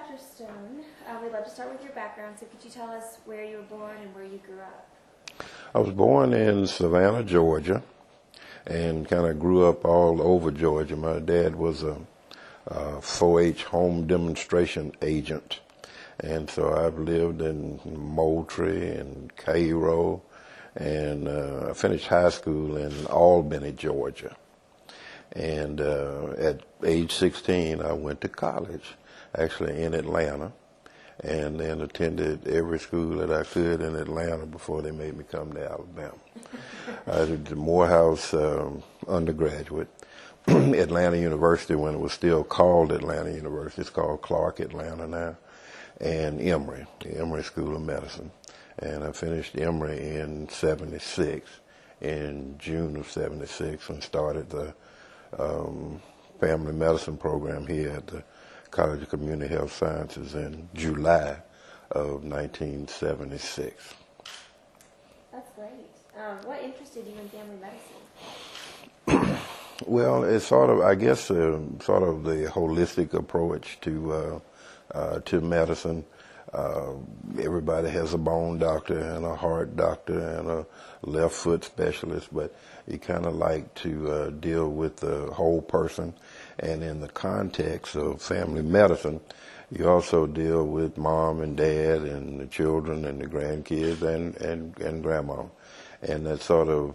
Dr. Stone, we'd love to start with your background. So could you tell us where you were born and where you grew up? I was born in Savannah, Georgia, and kind of grew up all over Georgia. My dad was a 4-H home demonstration agent, and so I've lived in Moultrie and Cairo, and I finished high school in Albany, Georgia. And at age 16, I went to college, actually in Atlanta, and then attended every school that I could in Atlanta before they made me come to Alabama. I did the Morehouse undergraduate, Atlanta University when it was still called Atlanta University. It's called Clark Atlanta now, and Emory, the Emory School of Medicine. And I finished Emory in '76, in June of '76, and started the family medicine program here at the College of Community Health Sciences in July of 1976. That's great. What interested you in family medicine? Well, it's sort of, I guess, sort of the holistic approach to medicine. Everybody has a bone doctor and a heart doctor and a left foot specialist, but you kind of like to deal with the whole person. And in the context of family medicine, you also deal with mom and dad and the children and the grandkids and grandma. And that sort of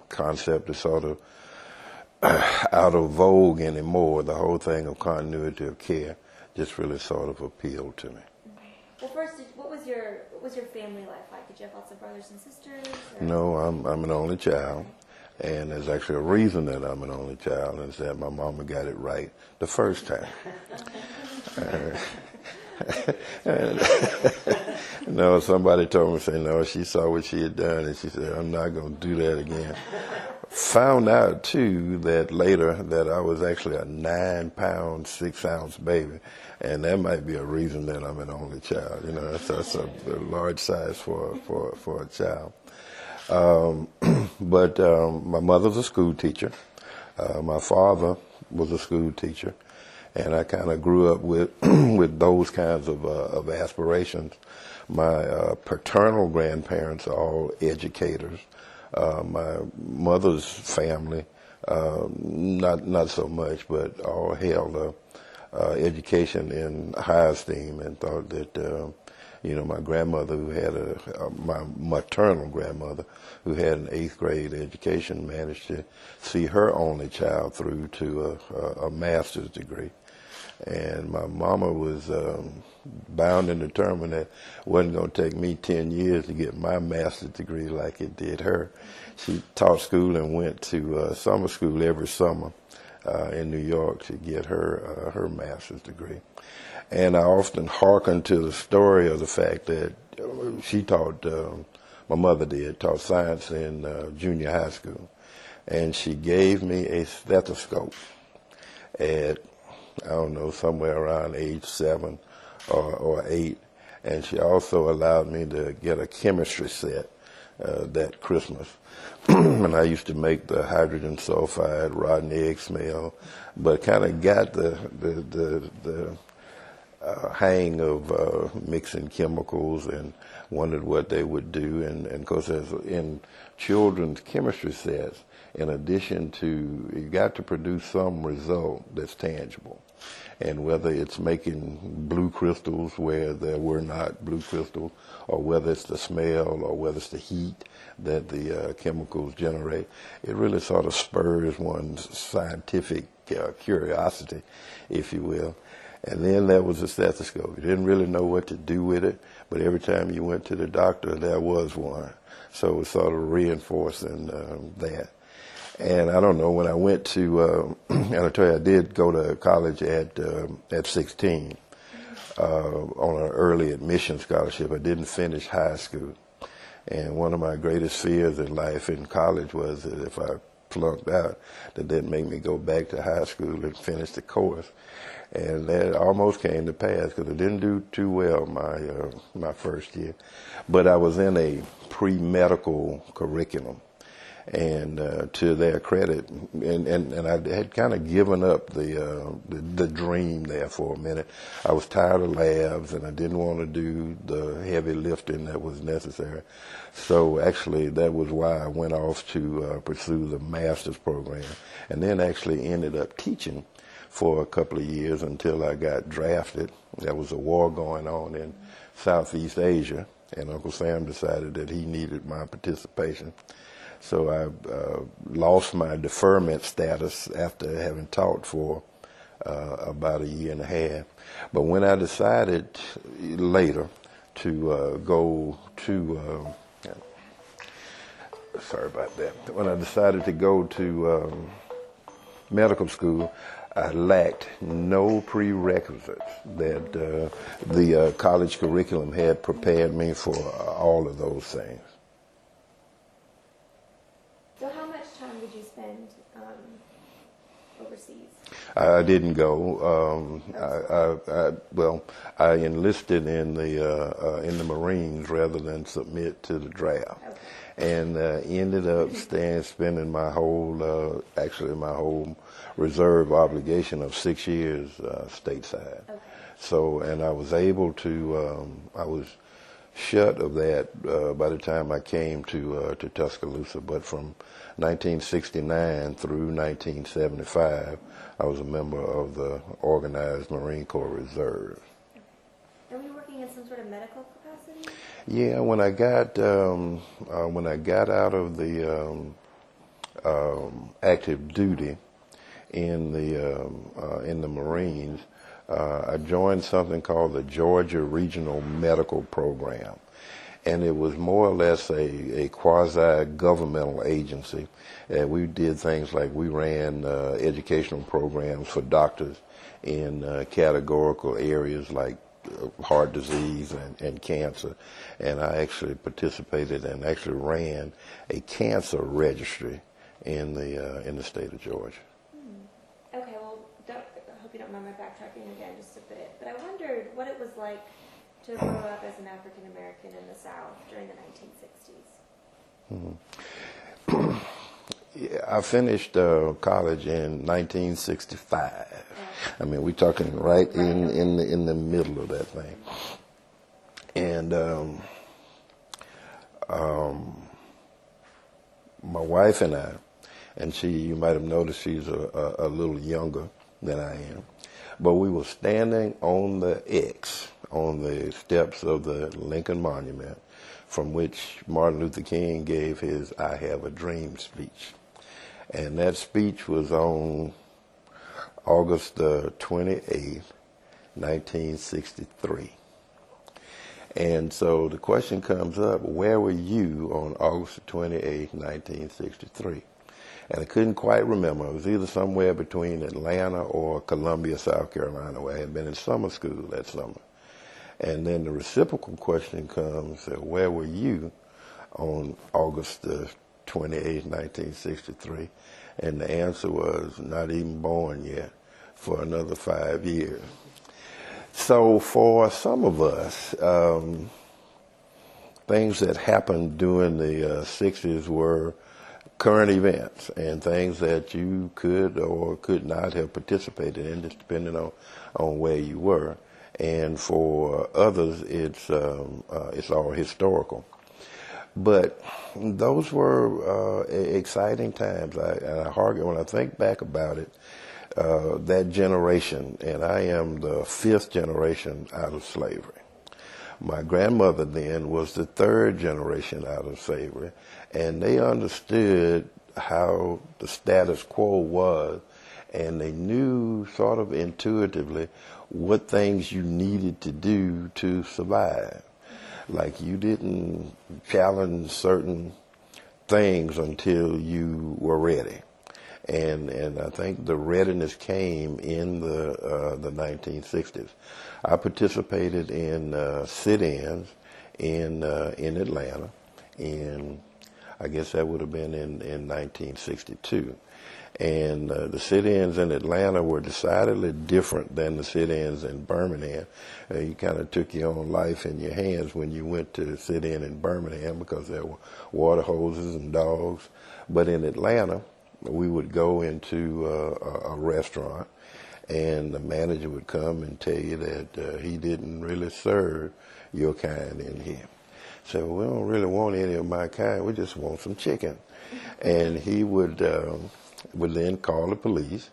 concept is sort of out of vogue anymore. The whole thing of continuity of care just really sort of appealed to me. Well, first, what was your family life like? Did you have lots of brothers and sisters? Or? No, I'm an only child, and there's actually a reason that I'm an only child, and it's that my mama got it right the first time. No, somebody told me, say, no, she saw what she had done, and she said, I'm not going to do that again. Found out, too, that later that I was actually a 9-pound, 6-ounce baby, and that might be a reason that I'm an only child. You know, that's a large size for a child. But my mother's a school teacher. My father was a school teacher, and I kind of grew up with with those kinds of aspirations. My paternal grandparents are all educators. My mother's family, not so much, but all held education in high esteem, and thought that my grandmother, who had my maternal grandmother, who had an 8th grade education, managed to see her only child through to a master's degree. And my mama was bound and determined that it wasn't going to take me 10 years to get my master's degree like it did her. She taught school and went to summer school every summer in New York to get her master's degree. And I often hearken to the story of the fact that she taught, my mother taught science in junior high school. And she gave me a stethoscope at, I don't know, somewhere around age 7 or 8. And she also allowed me to get a chemistry set that Christmas. And I used to make the hydrogen sulfide rotten egg smell, but kind of got the hang of mixing chemicals and wondered what they would do. And of course, as in children's chemistry sets, in addition to, you got to produce some result that's tangible. And whether it's making blue crystals where there were not blue crystals, or whether it's the smell, or whether it's the heat that the chemicals generate, it really sort of spurs one's scientific curiosity, if you will. And then there was a stethoscope. You didn't really know what to do with it, but every time you went to the doctor, there was one. So it was sort of reinforcing that. And I don't know, when I went to, and I tell you, I did go to college at 16 on an early admission scholarship. I didn't finish high school. And one of my greatest fears in life in college was that if I flunked out, that they'd make me go back to high school and finish the course. And that almost came to pass because I didn't do too well my first year. But I was in a pre-medical curriculum. And to their credit, and I had kind of given up the dream there for a minute. I was tired of labs, and I didn't want to do the heavy lifting that was necessary. So actually, that was why I went off to pursue the master's program, and then actually ended up teaching for a couple of years until I got drafted. There was a war going on in Southeast Asia, and Uncle Sam decided that he needed my participation. So I lost my deferment status after having taught for about a year and a half. But when I decided later to go to, sorry about that, when I decided to go to medical school, I lacked no prerequisites that the college curriculum had prepared me for all of those things. So how much time did you spend overseas? I didn't go. I enlisted in the Marines rather than submit to the draft, and ended up spending my whole reserve obligation of 6 years stateside. Okay. So, and I was able to. I was shut of that by the time I came to Tuscaloosa. But from 1969 through 1975, I was a member of the organized Marine Corps Reserve. Are we working in some sort of medical capacity? Yeah, when I got out of the active duty in the Marines, I joined something called the Georgia Regional Medical Program, and it was more or less a quasi-governmental agency. We did things like we ran educational programs for doctors in categorical areas like heart disease and cancer, and I actually participated and actually ran a cancer registry in the state of Georgia. Okay, well, I hope you don't mind my backtracking again just a bit, but I wondered what it was like to grow up as an African American in the South during the 1960s. Mm-hmm. Yeah, I finished college in 1965. I mean, we're talking right in the middle of that thing. And my wife and I, and you might have noticed she's a little younger than I am, but we were standing on the steps of the Lincoln Monument, from which Martin Luther King gave his "I Have a Dream" speech. And that speech was on August 28th, 1963. And so the question comes up, where were you on August 28th, 1963? And I couldn't quite remember. It was either somewhere between Atlanta or Columbia, South Carolina, where I had been in summer school that summer. And then the reciprocal question comes, where were you on August 28th, 1963? And the answer was, not even born yet, for another 5 years. So for some of us, things that happened during the 60s were current events and things that you could or could not have participated in, just depending on where you were. And for others, it's all historical. But those were exciting times. When I think back about it, that generation, and I am the 5th generation out of slavery. My grandmother then was the 3rd generation out of slavery, and they understood how the status quo was, and they knew sort of intuitively what things you needed to do to survive. Like, you didn't challenge certain things until you were ready. And I think the readiness came in the 1960s. I participated in sit-ins in Atlanta, I guess that would have been in 1962. And the sit-ins in Atlanta were decidedly different than the sit-ins in Birmingham. You kind of took your own life in your hands when you went to sit-in in Birmingham because there were water hoses and dogs. But in Atlanta, we would go into a restaurant, and the manager would come and tell you that he didn't really serve your kind in here. So we don't really want any of my kind. We just want some chicken. And he would then call the police,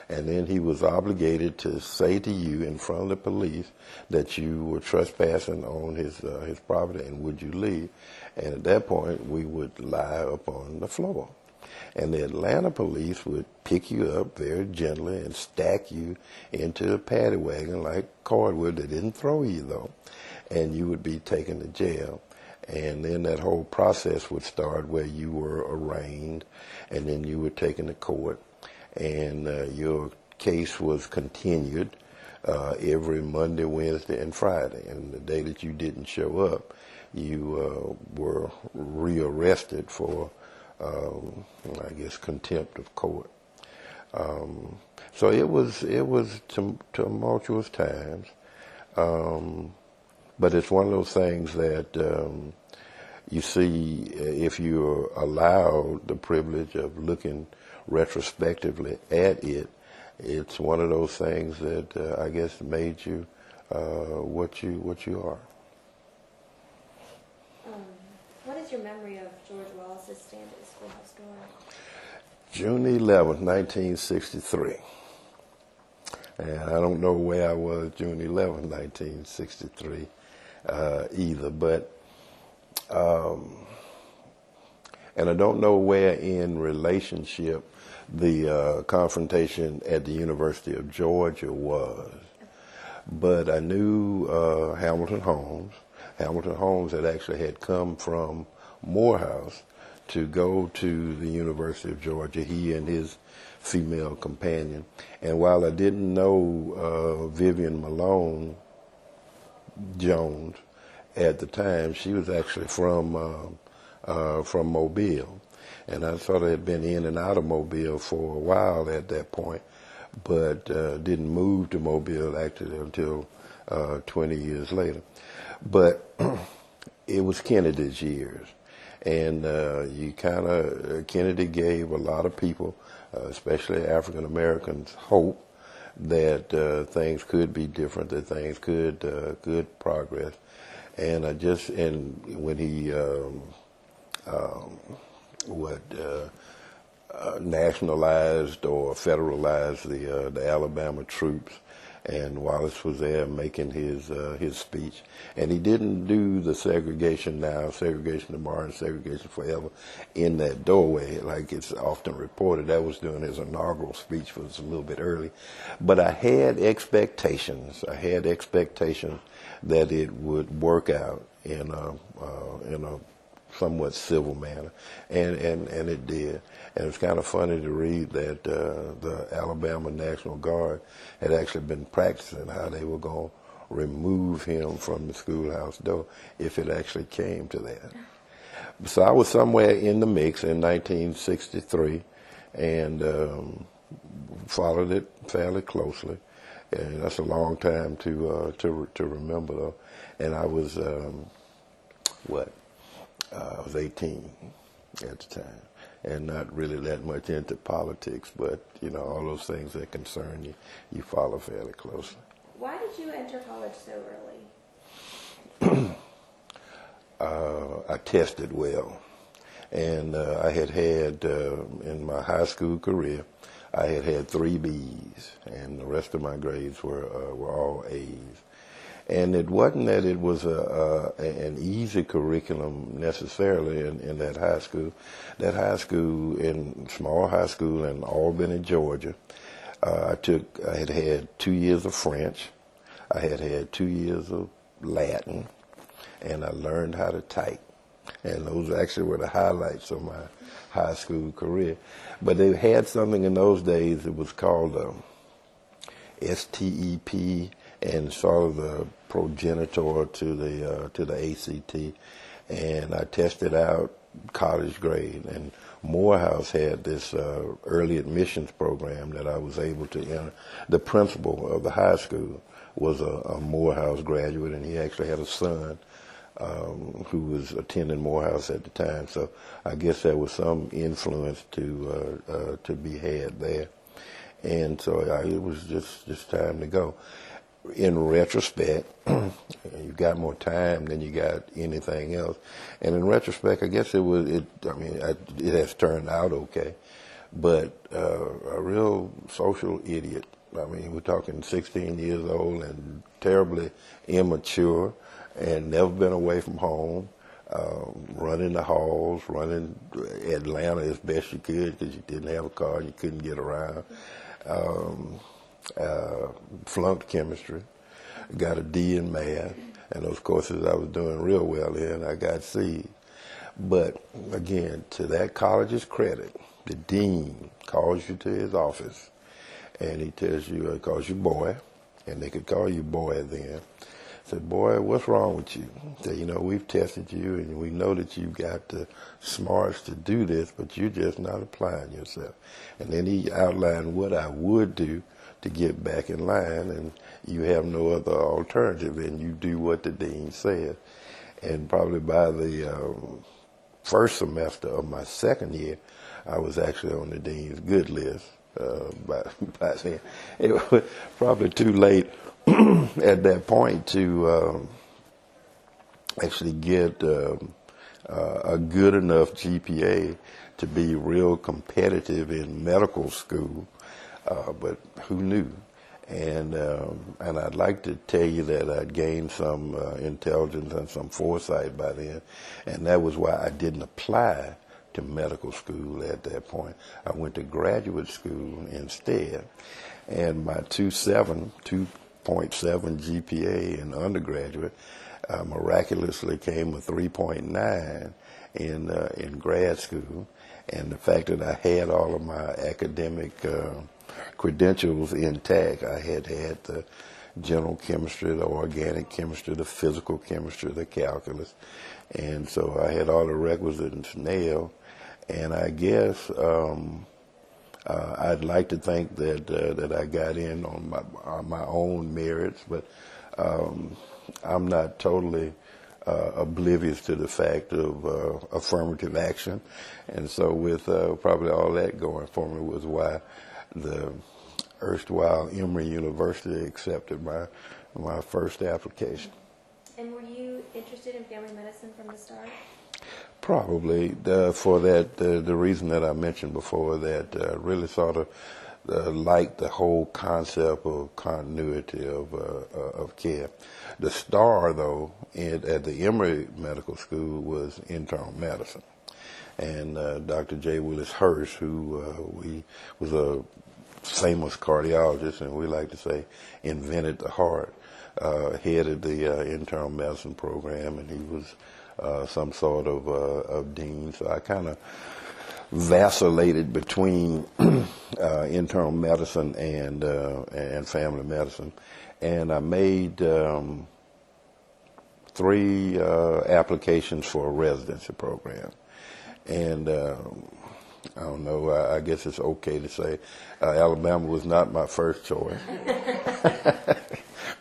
and then he was obligated to say to you in front of the police that you were trespassing on his property and would you leave. And at that point, we would lie up on the floor. And the Atlanta police would pick you up very gently and stack you into a paddy wagon like cordwood. They didn't throw you, though. And you would be taken to jail. And then that whole process would start where you were arraigned, and then you were taken to court. And your case was continued every Monday, Wednesday, and Friday. And the day that you didn't show up, you were rearrested for I guess contempt of court. So it was tumultuous times, but it's one of those things that you see if you're allowed the privilege of looking retrospectively at it. It's one of those things that I guess made you what you are. What is your memory of George Wallace's stand at the schoolhouse door? June 11th, 1963. And I don't know where I was June 11th, 1963 either, but, and I don't know where in relationship the confrontation at the University of Georgia was, but I knew Hamilton Holmes. Hamilton Holmes had come from Morehouse to go to the University of Georgia, he and his female companion. And while I didn't know Vivian Malone Jones at the time, she was actually from Mobile. And I sort of had been in and out of Mobile for a while at that point, but didn't move to Mobile actually until 20 years later. But it was Kennedy's years, and Kennedy gave a lot of people, especially African Americans, hope that things could be different, that things could progress. And when he nationalized or federalized the Alabama troops, and Wallace was there making his speech. And he didn't do the segregation now, segregation tomorrow, and segregation forever in that doorway, like it's often reported. That was during his inaugural speech, was a little bit early. But I had expectations. That it would work out in a somewhat civil manner, and it did. And it's kind of funny to read that the Alabama National Guard had actually been practicing how they were going to remove him from the schoolhouse door if it actually came to that. So I was somewhere in the mix in 1963 and followed it fairly closely. And that's a long time to remember, though. And I was, I was 18 at the time, and not really that much into politics, but, all those things that concern you, you follow fairly closely. Why did you enter college so early? I tested well, and I had in my high school career, I had 3 B's, and the rest of my grades were all A's. And it wasn't that it was an easy curriculum necessarily in that high school. That high school, small high school in Albany, Georgia, I had 2 years of French, I had 2 years of Latin, and I learned how to type. And those actually were the highlights of my high school career. But they had something in those days that was called STEP, and sort of the progenitor to the ACT. And I tested out college grade. And Morehouse had this early admissions program that I was able to enter. The principal of the high school was a Morehouse graduate, and he actually had a son who was attending Morehouse at the time. So I guess there was some influence to be had there. And so it was just time to go. In retrospect, you got more time than you got anything else. And in retrospect, I guess it has turned out okay. But a real social idiot. I mean, we're talking 16 years old and terribly immature and never been away from home, running the halls, running Atlanta as best you could because you didn't have a car and you couldn't get around. Flunked chemistry, got a D in math, and those courses I was doing real well in, I got C's. But again, to that college's credit, the dean calls you to his office, and he tells you, calls you boy, and they could call you boy then. Said, boy, what's wrong with you? Said, we've tested you, and we know that you've got the smarts to do this, but you're just not applying yourself. And then he outlined what I would do to get back in line, and you have no other alternative, and you do what the dean said. And probably by the first semester of my second year, I was actually on the dean's good list. By then, it was probably too late at that point to actually get a good enough GPA to be real competitive in medical school, but who knew? And I'd like to tell you that I'd gained some intelligence and some foresight by then, and that was why I didn't apply to medical school at that point. I went to graduate school instead, and my 2.7 GPA in undergraduate miraculously came a 3.9 in grad school, and the fact that I had all of my academic credentials intact. I had the general chemistry, the organic chemistry, the physical chemistry, the calculus, and so I had all the requisites nailed. And I guess I'd like to think that I got in on my own merits, but I'm not totally oblivious to the fact of affirmative action. And so with probably all that going for me was why the erstwhile Emory University accepted my first application. And were you interested in family medicine from the start? Probably for that the reason that I mentioned before, that really sort of liked the whole concept of continuity of care. The star, though, at the Emory Medical School was internal medicine, and Dr. J. Willis Hurst, who was a famous cardiologist, and we like to say invented the heart, headed the internal medicine program, and he was some sort of dean. So I kind of vacillated between internal medicine and family medicine, and I made 3 applications for a residency program, and I don't know, I guess it's okay to say Alabama was not my first choice.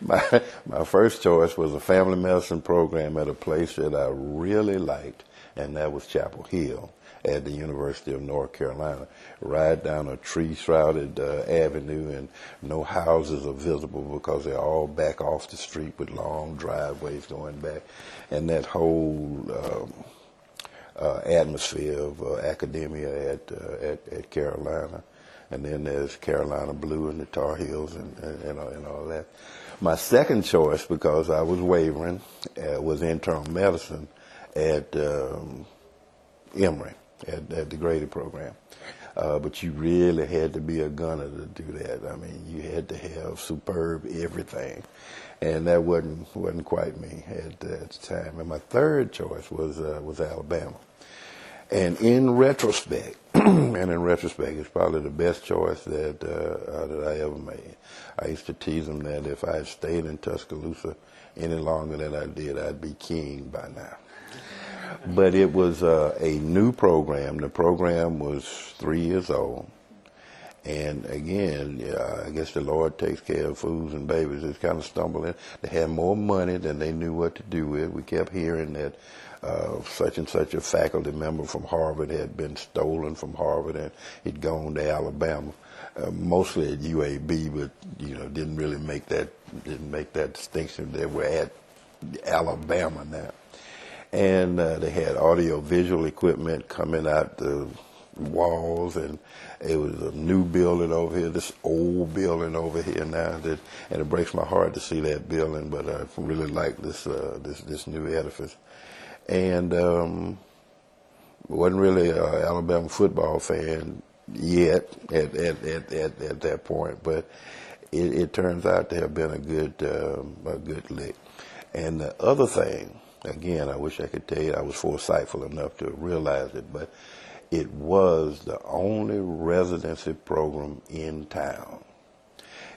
My first choice was a family medicine program at a place that I really liked, and that was Chapel Hill at the University of North Carolina. Right down a tree-shrouded avenue, and no houses are visible because they're all back off the street with long driveways going back, and that whole atmosphere of academia at Carolina. And then there's Carolina Blue and the Tar Heels and all that. My second choice, because I was wavering, was internal medicine at Emory, at the Grady program. But you really had to be a gunner to do that. I mean, you had to have superb everything. And that wasn't quite me at the time. And my third choice was Alabama. And in retrospect, it's probably the best choice that I ever made. I used to tease them that if I had stayed in Tuscaloosa any longer than I did, I'd be king by now. But it was a new program. The program was 3 years old. And again, I guess the Lord takes care of fools and babies. It's kind of stumbling. They had more money than they knew what to do with. We kept hearing that such and such a faculty member from Harvard had been stolen from Harvard and he'd gone to Alabama, mostly at UAB, but didn't really make that distinction. They were at Alabama now, and they had audio visual equipment coming out the walls, and it was a new building over here, this old building over here now, and it breaks my heart to see that building, but I really like this new edifice. And wasn't really an Alabama football fan yet at that point, but it turns out to have been a good lick. And the other thing, again, I wish I could tell you I was foresightful enough to realize it, but it was the only residency program in town.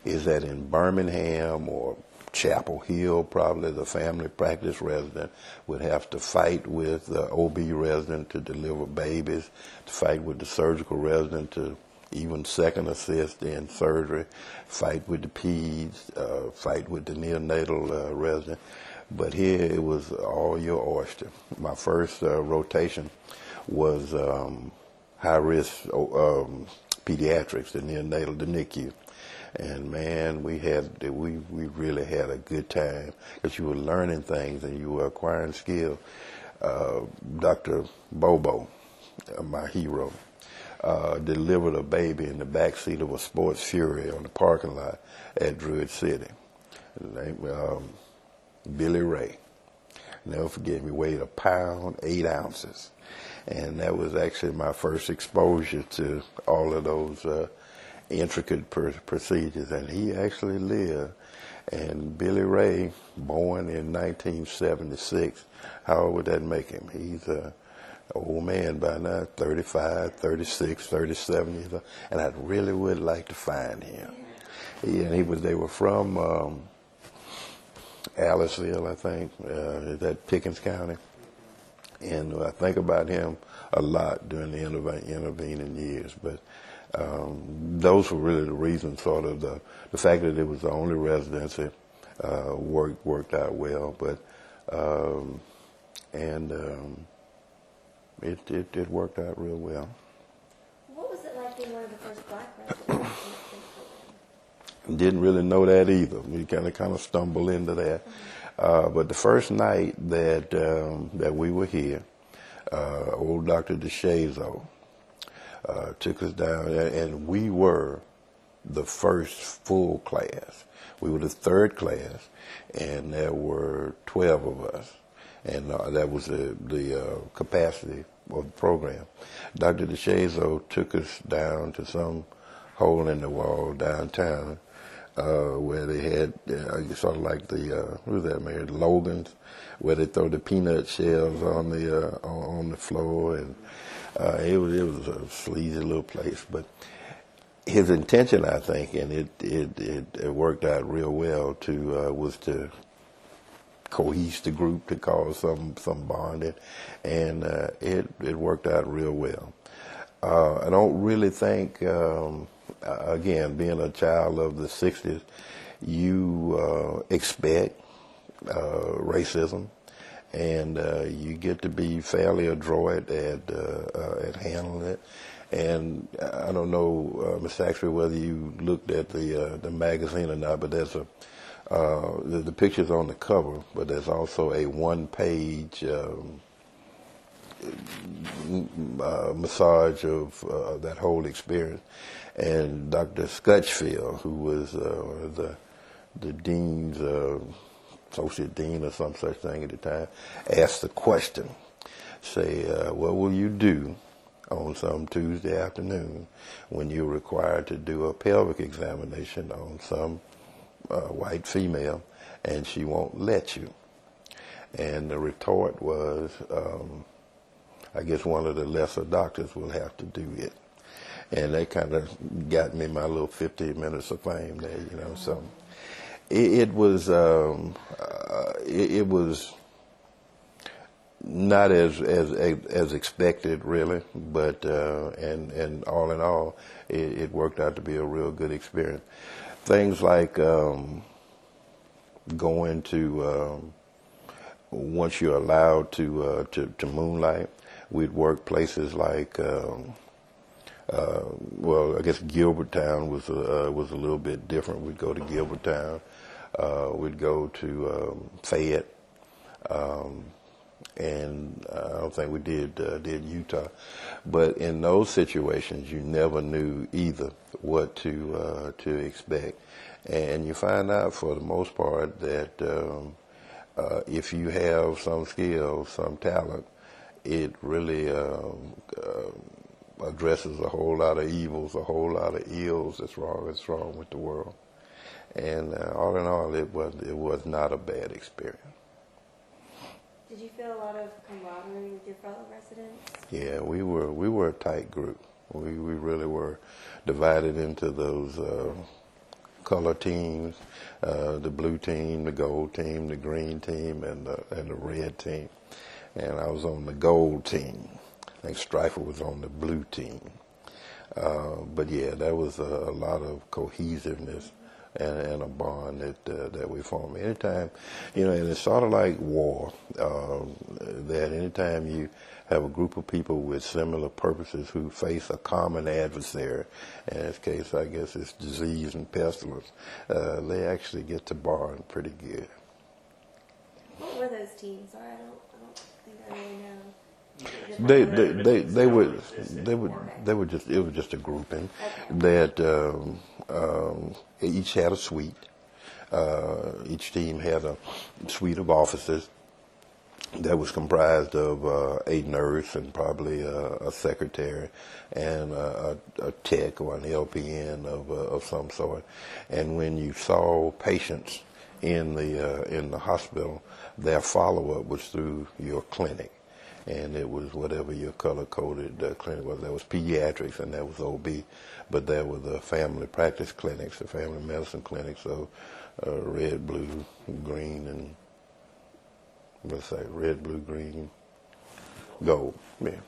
Is that in Birmingham or Chapel Hill, probably the family practice resident would have to fight with the OB resident to deliver babies, to fight with the surgical resident to even second assist in surgery, fight with the peds, fight with the neonatal resident. But here it was all your oyster. My first rotation was high-risk pediatrics, the neonatal, the NICU. And man, we really had a good time because you were learning things and you were acquiring skill. Dr. Bobo, my hero, delivered a baby in the back seat of a Sports Fury on the parking lot at Druid City. His name, Billy Ray. Never forget, he weighed 1 pound, 8 ounces. And that was actually my first exposure to all of those intricate procedures, and he actually lived. And Billy Ray, born in 1976, how old would that make him? He's an old man by now, 35, 36, 37 years old, and I really would like to find him. They were from Aliceville, I think, is that Pickens County? And I think about him a lot during the intervening years, but those were really the reasons, sort of the fact that it was the only residency worked out well, but it worked out real well. What was it like being one of the first black residents? Didn't really know that either. We kind of stumbled into that. But the first night that we were here, old Dr. DeShazo took us down, and we were the first full class. We were the third class, and there were 12 of us, and that was the capacity of the program. Dr. DeShazo took us down to some hole in the wall downtown, where they had sort of like the what was that, man? Logan's, where they throw the peanut shells on the floor, and it was a sleazy little place. But his intention, I think, and it worked out real well was to cohese the group, to cause some bonding, and it worked out real well. I don't really think. Again, being a child of the 60s, you expect racism, and you get to be fairly adroit at handling it. And I don't know, Ms. Saxby, whether you looked at the magazine or not, but there's the pictures on the cover, but there's also a one-page massage of that whole experience. And Dr. Scutchfield, who was the dean's associate dean or some such thing at the time, asked the question, say, what will you do on some Tuesday afternoon when you're required to do a pelvic examination on some white female and she won't let you? And the retort was, I guess one of the lesser doctors will have to do it. And they kind of got me my little 15 minutes of fame there, you know. So it was not as expected, really, but and all in all, it worked out to be a real good experience. Things like going to once you're allowed to moonlight, we'd work places like well, I guess Gilbertown was a little bit different. We'd go to Gilbertown, we'd go to Fayette. And I don't think we did Utah, but in those situations, you never knew either what to expect, and you find out for the most part that if you have some skill, some talent, it really addresses a whole lot of evils, a whole lot of ills that's wrong with the world, and all in all, it was not a bad experience. Did you feel a lot of camaraderie with your fellow residents? Yeah, we were a tight group. We really were divided into those color teams, the blue team, the gold team, the green team, and the red team. And I was on the gold team. I think Stryfer was on the blue team. But yeah, there was a lot of cohesiveness and a bond that we formed. Anytime, and it's sort of like war, that anytime you have a group of people with similar purposes who face a common adversary, in this case, I guess it's disease and pestilence, they actually get to bond pretty good. What were those teams? Sorry, I don't think I really know. They were just, it was just a grouping that each had a suite. Each team had a suite of officers that was comprised of a nurse and probably a secretary and a tech or an LPN of some sort. And when you saw patients in the hospital, their follow-up was through your clinic. And it was whatever your color-coded clinic was. That was pediatrics and that was OB. But there were the family practice clinics, the family medicine clinics, so red, blue, green, and red, blue, green, gold. Yeah.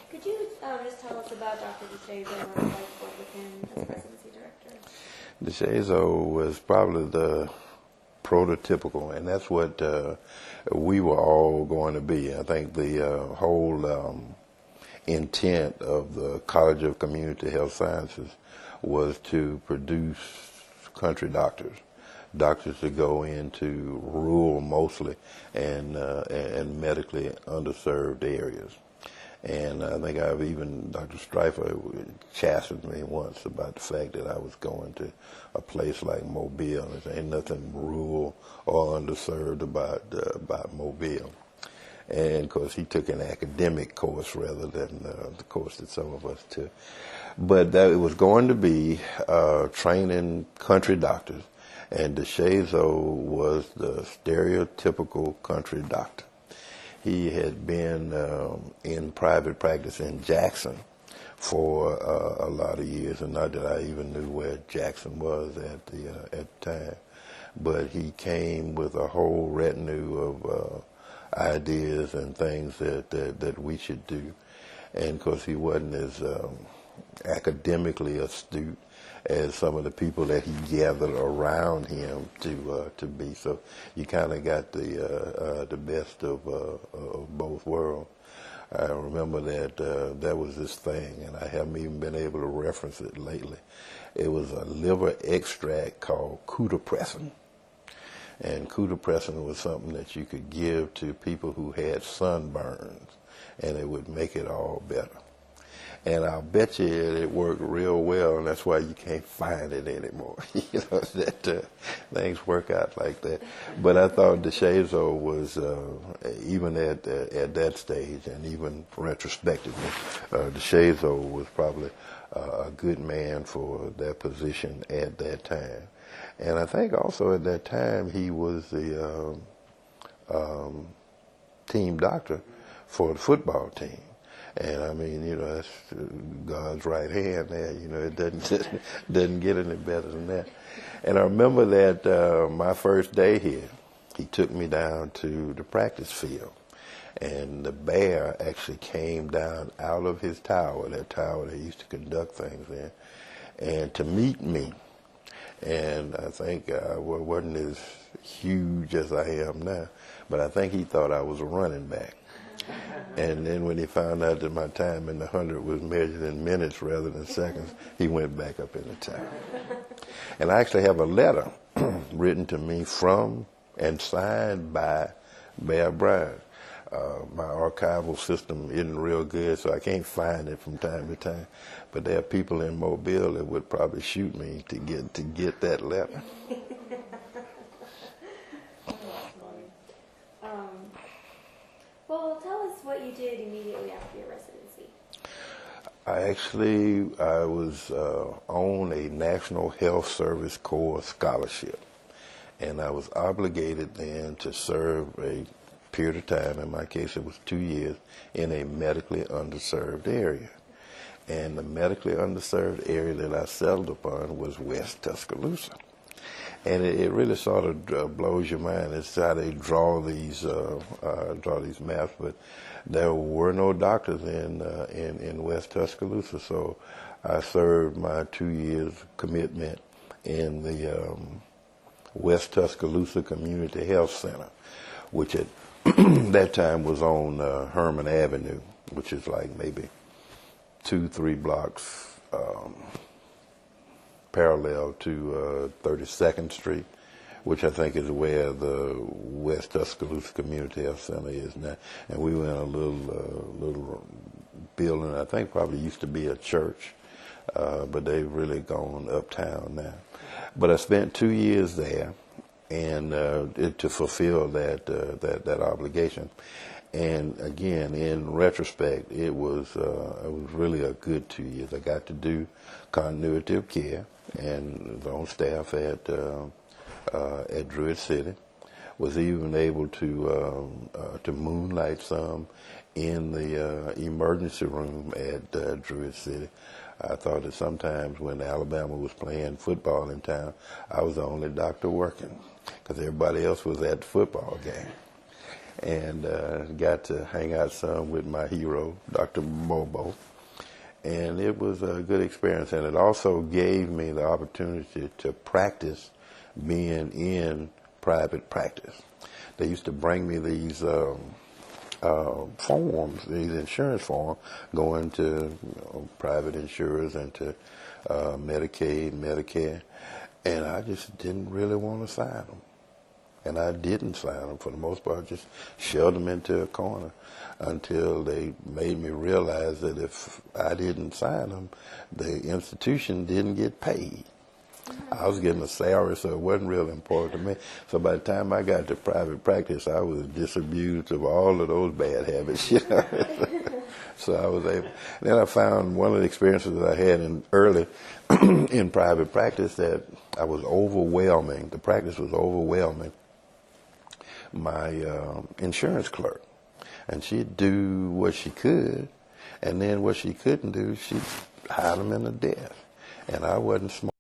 Could you just tell us about Dr. DeShazer and what it was like to work with him as residency director? DeShazer was probably the prototypical, and that's what we were all going to be. I think the whole intent of the College of Community Health Sciences was to produce country doctors to go into rural mostly and medically underserved areas. And I think Dr. Stryfer chastened me once about the fact that I was going to a place like Mobile. There ain't nothing rural or underserved about Mobile. And of course, he took an academic course rather than the course that some of us took. But that it was going to be training country doctors, and DeShazer was the stereotypical country doctor. He had been in private practice in Jackson for a lot of years, and not that I even knew where Jackson was at the time. But he came with a whole retinue of ideas and things that we should do. And of course, he wasn't as academically astute as some of the people that he gathered around him to be. So you kind of got the best of both worlds. I remember that there was this thing, and I haven't even been able to reference it lately. It was a liver extract called Cudapressin. And Cudapressin was something that you could give to people who had sunburns, and it would make it all better. And I'll bet you it worked real well, and that's why you can't find it anymore. That things work out like that. But I thought DeShazer was, even at that stage, and even retrospectively, DeShazer was probably a good man for that position at that time. And I think also at that time he was the team doctor for the football team. And I mean, that's God's right hand there. It doesn't get any better than that. And I remember that my first day here, he took me down to the practice field. And the bear actually came down out of his tower, that tower they used to conduct things in, and to meet me. And I think I wasn't as huge as I am now, but I think he thought I was a running back. And then when he found out that my time in the 100 was measured in minutes rather than seconds, he went back up in the tower. And I actually have a letter written to me from and signed by Bear Bryant. My archival system isn't real good, so I can't find it from time to time. But there are people in Mobile that would probably shoot me to get that letter. Well, tell us what you did immediately after your residency. I was on a National Health Service Corps scholarship, and I was obligated then to serve a period of time, in my case it was 2 years, in a medically underserved area. And the medically underserved area that I settled upon was West Tuscaloosa. And it really sort of blows your mind. It's how they draw these maps, but there were no doctors in West Tuscaloosa, so I served my 2 years commitment in the West Tuscaloosa Community Health Center, which at that time was on Herman Avenue, which is like maybe 2-3 blocks parallel to 32nd Street, which I think is where the West Tuscaloosa Community Health Center is now. And we were in a little building, I think probably used to be a church, but they've really gone uptown now. But I spent 2 years there, and to fulfill that obligation. And again, in retrospect, it was really a good 2 years. I got to do continuity of care, and was on staff at Druid City. Was even able to moonlight some in the emergency room at Druid City. I thought that sometimes when Alabama was playing football in town, I was the only doctor working, because everybody else was at the football game. And got to hang out some with my hero, Dr. Bobo. And it was a good experience. And it also gave me the opportunity to practice being in private practice. They used to bring me these forms, these insurance forms, going to private insurers and to Medicaid, Medicare. And I just didn't really want to sign them. And I didn't sign them for the most part, just shoved them into a corner until they made me realize that if I didn't sign them, the institution didn't get paid. I was getting a salary, so it wasn't real important to me. So by the time I got to private practice, I was disabused of all of those bad habits. You know? So I was able. Then I found one of the experiences that I had early in private practice that I was overwhelming. The practice was overwhelming my insurance clerk, and she'd do what she could, and then what she couldn't do, she'd hide them in the desk. And I wasn't smart.